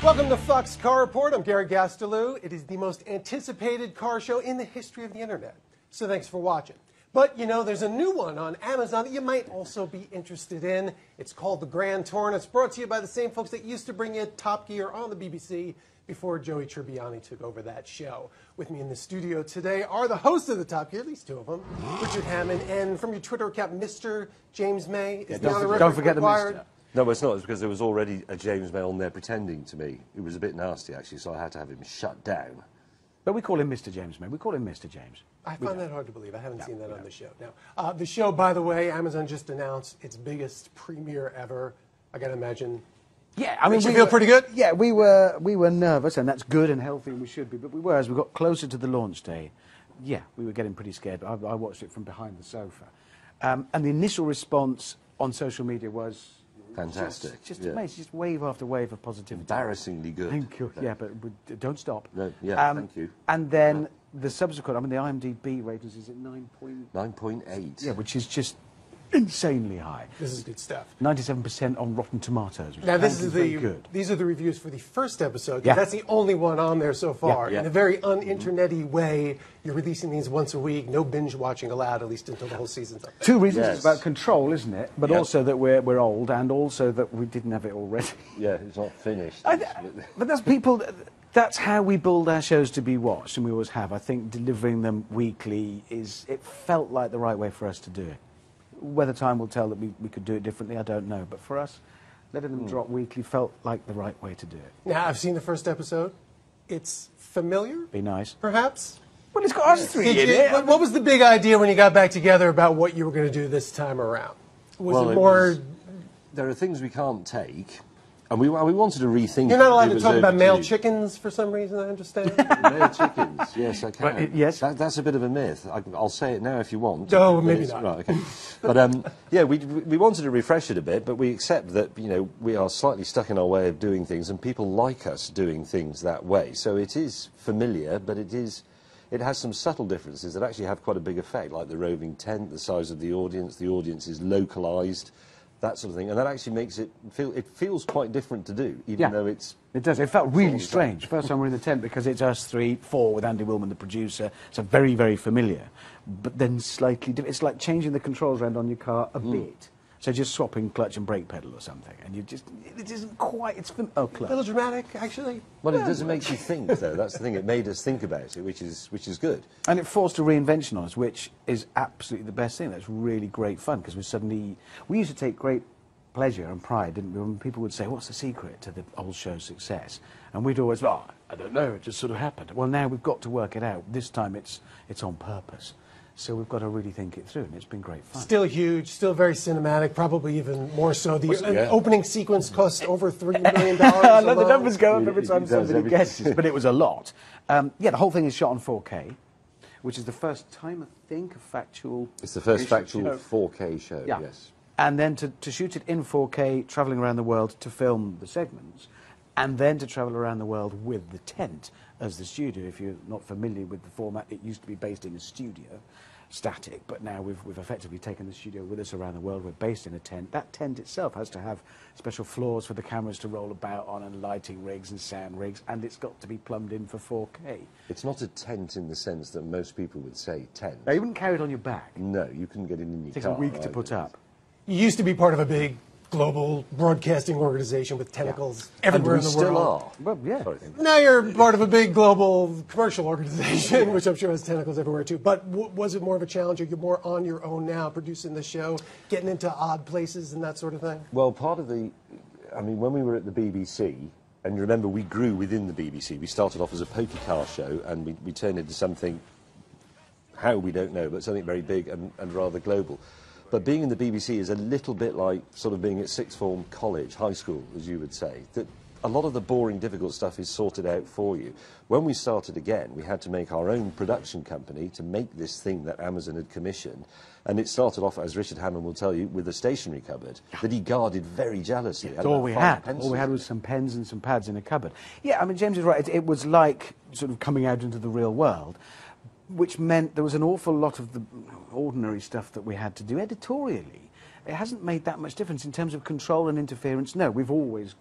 Welcome to Fox Car Report. I'm Gary Gastelou. It is the most anticipated car show in the history of the internet. So thanks for watching. But, you know, there's a new one on Amazon that you might also be interested in. It's called The Grand Tour, and it's brought to you by the same folks that used to bring you Top Gear on the BBC before Joey Tribbiani took over that show. With me in the studio today are the hosts of the Top Gear, at least two of them, Richard Hammond, and from your Twitter account, Mr. James May. Is the honorific don't forget required? the Mr. No, it's not. It's because there was already a James May on there pretending to me. It was a bit nasty, actually, so I had to have him shut down. But we call him Mr. James May. We call him Mr. James. I find that hard to believe. I haven't seen that on the show. Now, the show, by the way, Amazon just announced its biggest premiere ever. I got to imagine. Yeah, I mean, you feel pretty good? Yeah, we were nervous, and that's good and healthy, and we should be. But we were, as we got closer to the launch day, yeah, we were getting pretty scared. I watched it from behind the sofa. And the initial response on social media was fantastic. Just amazing. Just wave after wave of positivity. Embarrassingly good. Thank you. Yeah, but don't stop. No, yeah, thank you. And then the subsequent, I mean, the IMDb ratings is at 9.8. Yeah, which is just insanely high. This is good stuff. 97% on Rotten Tomatoes. Now, this is very good. These are the reviews for the first episode. Yeah. That's the only one on there so far. Yeah. In a very un-internet-y way, you're releasing these once a week. No binge watching allowed, at least until the whole season's up. Two reasons. Yes. It's about control, isn't it? But also that we're old, and also that we didn't have it already. Yeah, it's not finished. But that's people. That's how we build our shows to be watched, and we always have. I think delivering them weekly it felt like the right way for us to do it. Whether time will tell that we could do it differently, I don't know. But for us, letting them drop weekly felt like the right way to do it. Now, I've seen the first episode. It's familiar. Be nice. Perhaps. Well, it's got us three in it. What was the big idea when you got back together about what you were going to do this time around? Was it more... There are things we can't take, and we wanted to rethink. You're not allowed it to talk about male overdue. chickens for some reason, I understand. Male chickens, yes, I can. Well, yes. That's a bit of a myth. I'll say it now if you want. No, maybe not. Right, okay. But yeah, we wanted to refresh it a bit, but we accept that, you know, we are slightly stuck in our way of doing things, and people like us doing things that way. So it is familiar, but it has some subtle differences that actually have quite a big effect, like the roving tent, the size of the audience is localised, that sort of thing, and that actually makes it feels quite different to do, even though it does. It felt really strange. First time we're in the tent because it's us four with Andy Willman, the producer. So very, very familiar, but then slightly different. It's like changing the controls around on your car a bit. So just swapping clutch and brake pedal or something, and it isn't quite. It's clutch. A little dramatic, actually. Well, it doesn't make you think, though. That's the thing. It made us think about it, which is good. And it forced a reinvention on us, which is absolutely the best thing. That's really great fun, because we used to take great pleasure and pride, didn't we, when people would say, what's the secret to the old show's success? And we'd always, I don't know, it just sort of happened. Well, now we've got to work it out. This time it's on purpose. So we've got to really think it through, and it's been great fun. Still huge, still very cinematic, probably even more so. The opening sequence cost over $3 million. I know the numbers go up every time somebody guesses, but it was a lot. Yeah, the whole thing is shot on 4K, which is the first time, I think, a factual... It's the first factual 4K show, yes. And then to shoot it in 4K, travelling around the world to film the segments, and then to travel around the world with the tent as the studio. If you're not familiar with the format, it used to be based in a studio, static, but now we've effectively taken the studio with us around the world. We're based in a tent. That tent itself has to have special floors for the cameras to roll about on, and lighting rigs and sound rigs, and it's got to be plumbed in for 4K. It's not a tent in the sense that most people would say tent. Now, you wouldn't carry it on your back. No, you couldn't get it in your car. It takes a week to put up. You used to be part of a big global broadcasting organization with tentacles everywhere in the world. And we still are. Well, yeah. Sorry. Now you're part of a big global commercial organization, which I'm sure has tentacles everywhere too. But was it more of a challenge? Are you more on your own now, producing the show, getting into odd places and that sort of thing? Well, when we were at the BBC, and you remember we grew within the BBC. We started off as a poker car show, and we turned into something, how we don't know, but something very big and rather global. But being in the BBC is a little bit like sort of being at sixth form college, high school, as you would say. That a lot of the boring, difficult stuff is sorted out for you. When we started again, we had to make our own production company to make this thing that Amazon had commissioned. And it started off, as Richard Hammond will tell you, with a stationery cupboard that he guarded very jealously. That's all we had. All we had was some pens and some pads in a cupboard. Yeah, I mean, James is right. It was like sort of coming out into the real world, which meant there was an awful lot of the ordinary stuff that we had to do editorially. It hasn't made that much difference in terms of control and interference. No, we've always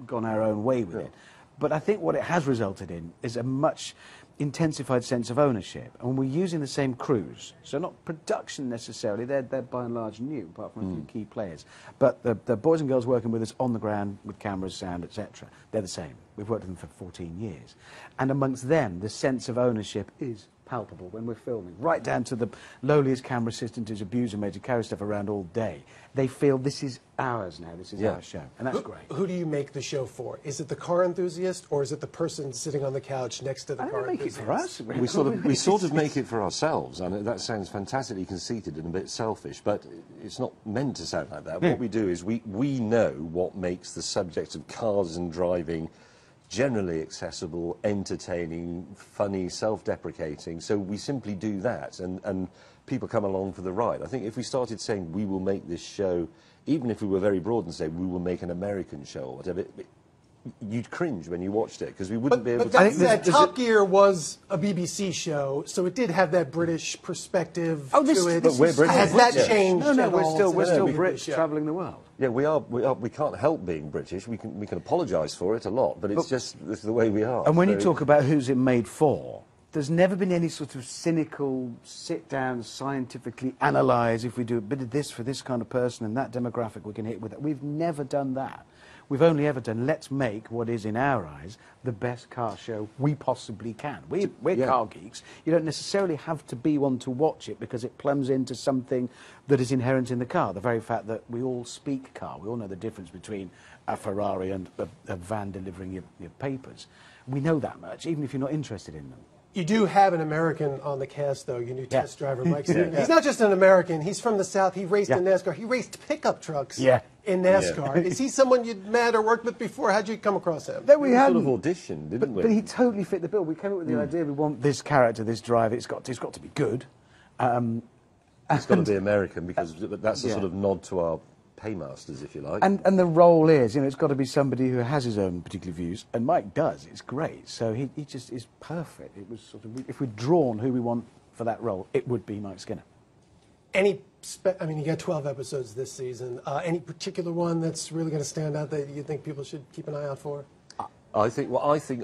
gone our own way with it. But I think what it has resulted in is a much intensified sense of ownership. And we're using the same crews, so not production necessarily, they're by and large new, apart from a few key players. But the boys and girls working with us on the ground with cameras, sound, etc., they're the same. We've worked with them for 14 years. And amongst them, the sense of ownership is palpable when we're filming, right down to the lowliest camera assistant who's abuser made to carry stuff around all day. They feel this is ours now, this is our show, and that's great. Who do you make the show for? Is it the car enthusiast, or is it the person sitting on the couch next to the car enthusiast? Make it for us. We sort of make it for ourselves, and that sounds fantastically conceited and a bit selfish, but it's not meant to sound like that. What we do is we know what makes the subject of cars and driving generally accessible, entertaining, funny, self-deprecating, so we simply do that, and people come along for the ride. I think if we started saying we will make this show, even if we were very broad and say we will make an American show or whatever, you'd cringe when you watched it, because we wouldn't be able to... That Top Gear was a BBC show, so it did have that British perspective to it. But we're British. Has that changed? No, at all we're still since Brits travelling the world. Yeah, we are. We can't help being British. We can apologise for it a lot, but it's just the way we are. And when you talk about who's it made for, there's never been any sort of cynical sit-down, scientifically analyse, if we do a bit of this for this kind of person and that demographic we can hit with it. We've never done that. We've only ever done, let's make what is, in our eyes, the best car show we possibly can. We're car geeks. You don't necessarily have to be one to watch it because it plumbs into something that is inherent in the car. The very fact that we all speak car. We all know the difference between a Ferrari and a van delivering your papers. We know that much, even if you're not interested in them. You do have an American on the cast, though, your new test driver, Mike. He's not just an American. He's from the South. He raced in NASCAR. He raced pickup trucks in NASCAR. Is he someone you'd met or worked with before? How'd you come across him? That we sort of auditioned, didn't we? But he totally fit the bill. We came up with the idea, we want this character, this driver, it's got to be good. It's got to be American, because that's a sort of nod to our paymasters, if you like. And the role is, it's got to be somebody who has his own particular views, and Mike does. It's great. So he just is perfect. It was sort of, if we'd drawn who we want for that role, it would be Mike Skinner. You got 12 episodes this season. Any particular one that's really going to stand out that you think people should keep an eye out for? I think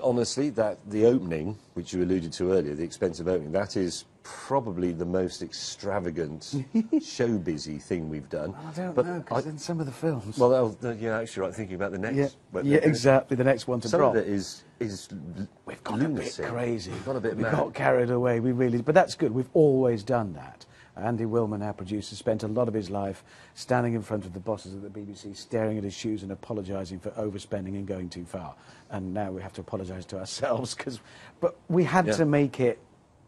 honestly that the opening, which you alluded to earlier, the expensive opening, that is probably the most extravagant, show-busy thing we've done. I don't know, because in some of the films... Well, you're actually right, thinking about the next... Yeah, exactly, the next one to drop. Some of it is We've got lunacy. a bit crazy. We've got a bit we mad. got carried away, but that's good. We've always done that. Andy Willman, our producer, spent a lot of his life standing in front of the bosses at the BBC, staring at his shoes and apologising for overspending and going too far. And now we have to apologise to ourselves, but we had to make it...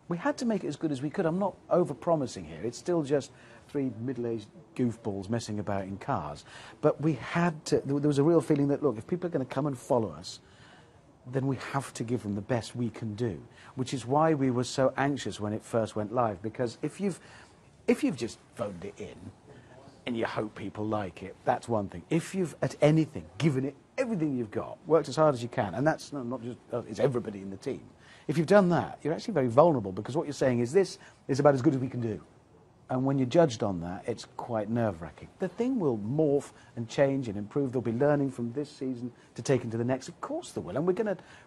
We had to make it as good as we could. I'm not over-promising here. It's still just three middle-aged goofballs messing about in cars. But we had to... There was a real feeling that, look, if people are going to come and follow us, then we have to give them the best we can do, which is why we were so anxious when it first went live, because if you've just phoned it in and you hope people like it, that's one thing. If you've, at anything, given it everything you've got, worked as hard as you can, and that's not just... it's everybody in the team. If you've done that, you're actually very vulnerable, because what you're saying is this is about as good as we can do. And when you're judged on that, it's quite nerve-wracking. The thing will morph and change and improve. There'll be learning from this season to take into the next. Of course there will. And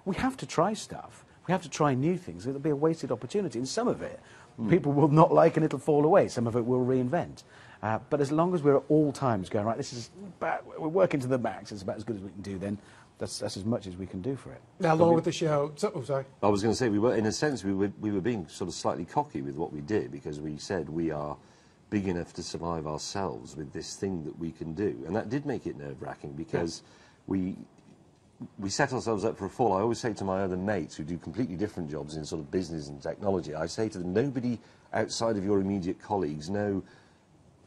we have to try stuff. We have to try new things. It'll be a wasted opportunity. And some of it, people will not like and it'll fall away. Some of it we'll reinvent. But as long as we're at all times going, right, we're working to the max, it's about as good as we can do, then that's as much as we can do for it. Now, along with the show... sorry. I was going to say, we were, in a sense, we were being sort of slightly cocky with what we did, because we said we are big enough to survive ourselves with this thing that we can do. And that did make it nerve-wracking, because we set ourselves up for a fall. I always say to my other mates who do completely different jobs in sort of business and technology, I say to them, nobody outside of your immediate colleagues know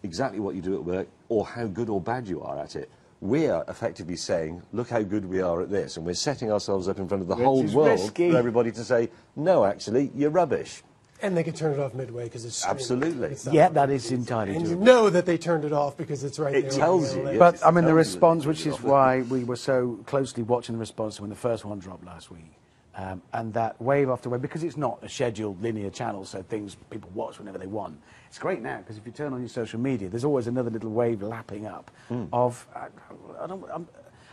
exactly what you do at work or how good or bad you are at it. We're effectively saying, look how good we are at this, and we're setting ourselves up in front of the whole world for everybody to say, no, actually, you're rubbish. And they can turn it off midway because it's streaming. Absolutely. Yeah, that is entirely true. And you know that they turned it off because it's right there. It tells you. But, I mean, the response, which is why we were so closely watching the response when the first one dropped last week, and that wave after wave, because it's not a scheduled linear channel, so things people watch whenever they want. It's great now, because if you turn on your social media, there's always another little wave lapping up of...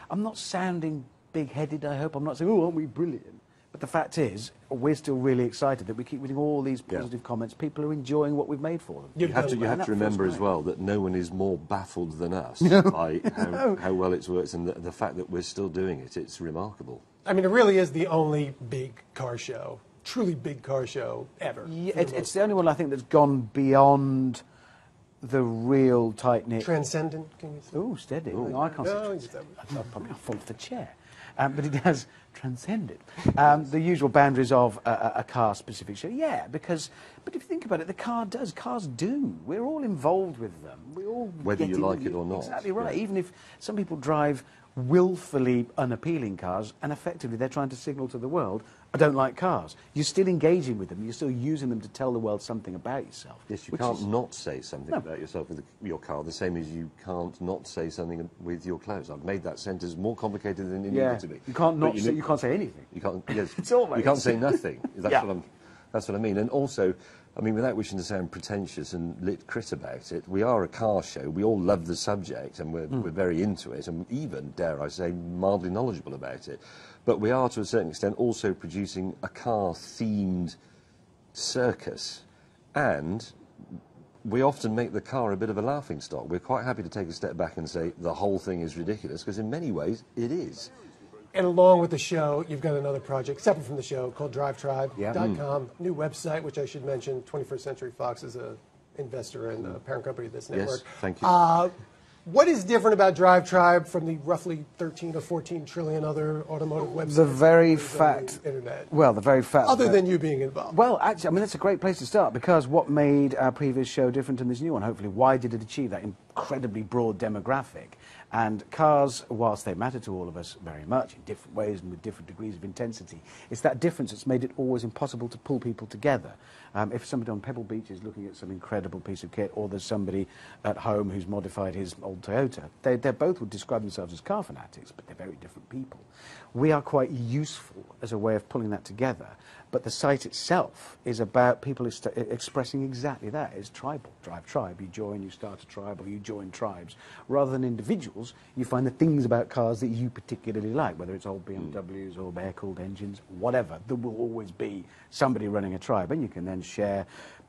I'm not sounding big-headed, I hope. I'm not saying, oh, aren't we brilliant? But the fact is, we're still really excited that we keep getting all these positive comments. People are enjoying what we've made for them. You have to remember as well that no one is more baffled than us by how well it's worked, and the fact that we're still doing it. It's remarkable. I mean, it really is the only big car show, truly big car show ever. Yeah, it's the only one I think that's gone beyond the real tight-knit... Transcendent, can you say? Oh, steady. Ooh. No, I can't say transcendent. I'll probably fall off the chair. But it has transcended the usual boundaries of a car-specific show. Yeah, but if you think about it, cars do. We're all involved with them. We all whether you like it or not. Exactly right. Yeah. Even if some people drive willfully unappealing cars, and effectively they're trying to signal to the world, I don't like cars. You're still engaging with them. You're still using them to tell the world something about yourself. Yes, you can't not say something about yourself with your car, the same as you can't not say something with your clothes. I've made that sentence more complicated than it needed to be. You can't not say, you can't say anything. You can't, yes, it's always. You can't say nothing. That's what I mean. And also, I mean, without wishing to sound pretentious and lit crit about it, we are a car show. We all love the subject, and we're very into it, and even, dare I say, mildly knowledgeable about it. But we are, to a certain extent, also producing a car-themed circus, and we often make the car a bit of a laughing stock. We're quite happy to take a step back and say the whole thing is ridiculous, because in many ways it is. And along with the show, you've got another project, separate from the show, called DriveTribe.com. New website, which I should mention, 21st Century Fox is an investor and a parent company of this network. Yes, thank you. What is different about DriveTribe from the roughly 13 or 14 trillion other automotive websites? The very fact, internet. Well, the very fact. Other than you being involved. Well, actually, I mean, that's a great place to start, because what made our previous show different than this new one, hopefully, why did it achieve that incredibly broad demographic? And cars, whilst they matter to all of us very much in different ways and with different degrees of intensity, it's that difference that's made it always impossible to pull people together. If somebody on Pebble Beach is looking at some incredible piece of kit, or there's somebody at home who's modified his old Toyota, they both would describe themselves as car fanatics, but they're very different people. We are quite useful as a way of pulling that together, but the site itself is about people expressing exactly that. It's tribal. Drive Tribe. You join, you start a tribe, or you join tribes. Rather than individuals, you find the things about cars that you particularly like, whether it's old BMWs or air-cooled engines, whatever. There will always be somebody running a tribe, and you can then share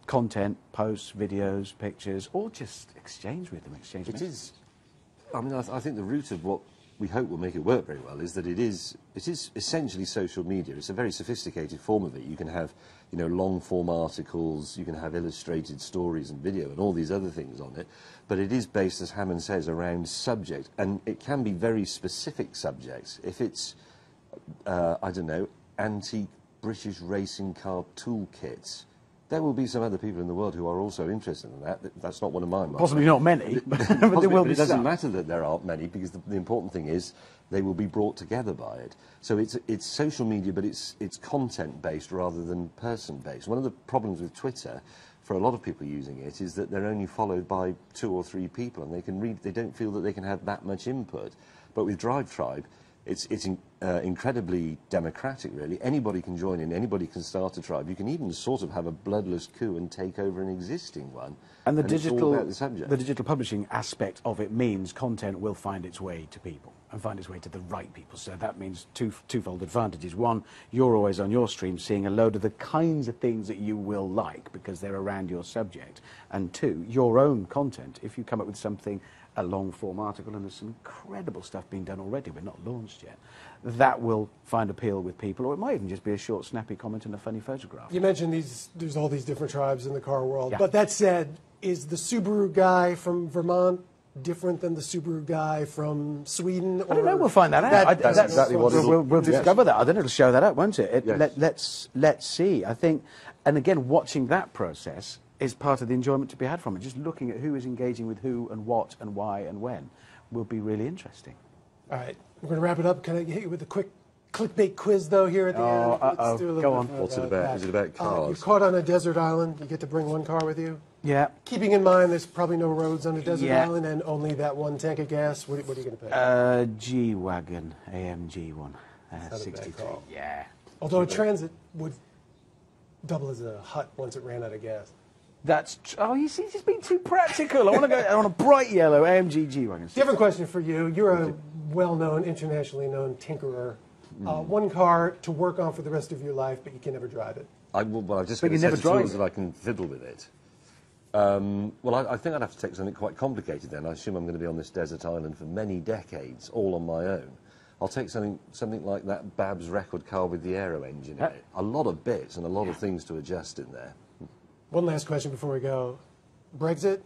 content, posts, videos, pictures, or just exchange with them. It is. I mean, I think the root of what we hope will make it work very well is that it is essentially social media. It's a very sophisticated form of it. You can have, you know, long-form articles, you can have illustrated stories and video and all these other things on it, but it is based, as Hammond says, around subject, and it can be very specific subjects. If it's, I don't know, antique British racing car toolkits, there will be some other people in the world who are also interested in that. That's not one of mine. Possibly not many, but there will be. It doesn't matter that there aren't many, because the important thing is they will be brought together by it. So it's social media, but it's content-based rather than person-based. One of the problems with Twitter, for a lot of people using it, is that they're only followed by 2 or 3 people, and they don't feel that they can have that much input. But with DriveTribe, it's incredibly democratic, really. Anybody can join in, anybody can start a tribe. You can even sort of have a bloodless coup and take over an existing one. And the the digital publishing aspect of it means content will find its way to people and find its way to the right people. So that means twofold advantages. One, you're always on your stream seeing a load of the kinds of things that you will like because they're around your subject. And 2, your own content, if you come up with something, a long-form article, and there's some incredible stuff being done already, we're not launched yet, that will find appeal with people, or it might even just be a short, snappy comment and a funny photograph. You mentioned there's all these different tribes in the car world, but that said, is the Subaru guy from Vermont different than the Subaru guy from Sweden? I don't know, we'll find that out. That's exactly what we'll discover that. I don't know, it'll show that out, won't it? Yes. Let's see. I think, and again, watching that process is part of the enjoyment to be had from it. Just looking at who is engaging with who and what and why and when will be really interesting. All right, we're going to wrap it up. Can I hit you with a quick clickbait quiz, though, here at the end? Let's do a little Go on. What's it about? Is it about cars? You're caught on a desert island. You get to bring one car with you. Yeah. Keeping in mind there's probably no roads on a desert island and only that one tank of gas. What are you going to pick? G-Wagon, AMG one. 63. Yeah. Although a Transit would double as a hut once it ran out of gas. Oh, you see, just being too practical. I want to go on a bright yellow AMG G-Wagon. Different question for you. You're a well-known, internationally known tinkerer. One car to work on for the rest of your life, but you can never drive it. Well, I've just But got you a set never of tools drive it. that I can fiddle with it. Well, I think I'd have to take something quite complicated then. I assume I'm going to be on this desert island for many decades, all on my own. I'll take something like that Babs record car with the aero engine in it. A lot of bits and a lot of things to adjust in there. One last question before we go. Brexit,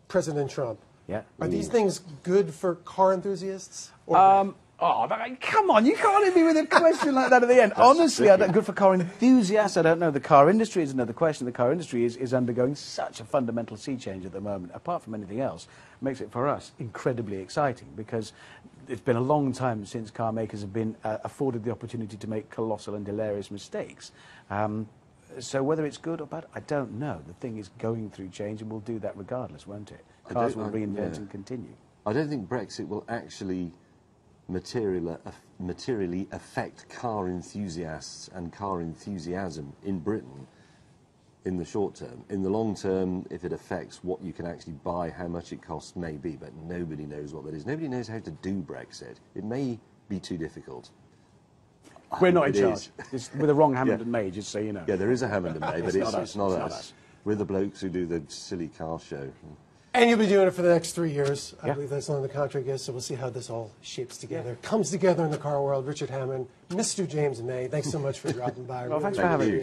President Trump. Yeah. Are these things good for car enthusiasts? Or Come on, you can't hit me with a question like that at the end. Honestly, I don't, good for car enthusiasts. I don't know. The car industry is another question. The car industry is undergoing such a fundamental sea change at the moment, apart from anything else, makes it for us incredibly exciting because it's been a long time since car makers have been afforded the opportunity to make colossal and hilarious mistakes. So whether it's good or bad, I don't know. The thing is going through change and will do that regardless, won't it? Cars will reinvent and continue. I don't think Brexit will actually materially affect car enthusiasts and car enthusiasm in Britain in the short term. In the long term, if it affects what you can actually buy, how much it costs, maybe, but nobody knows what that is. Nobody knows how to do Brexit. It may be too difficult. We're not in charge. It's with the wrong Hammond and May, just so you know. Yeah, there is a Hammond and May, but it's not It's us. We're the blokes who do the silly car show. And you'll be doing it for the next 3 years. I believe that's on the contract is, so we'll see how this all shapes together. Comes together in the car world. Richard Hammond, Mr. James May, thanks so much for dropping by. Well, thanks for having me.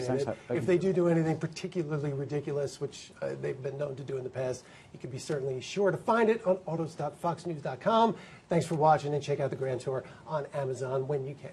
If they do anything particularly ridiculous, which they've been known to do in the past, you can be certainly sure to find it on autos.foxnews.com. Thanks for watching, and check out the Grand Tour on Amazon when you can.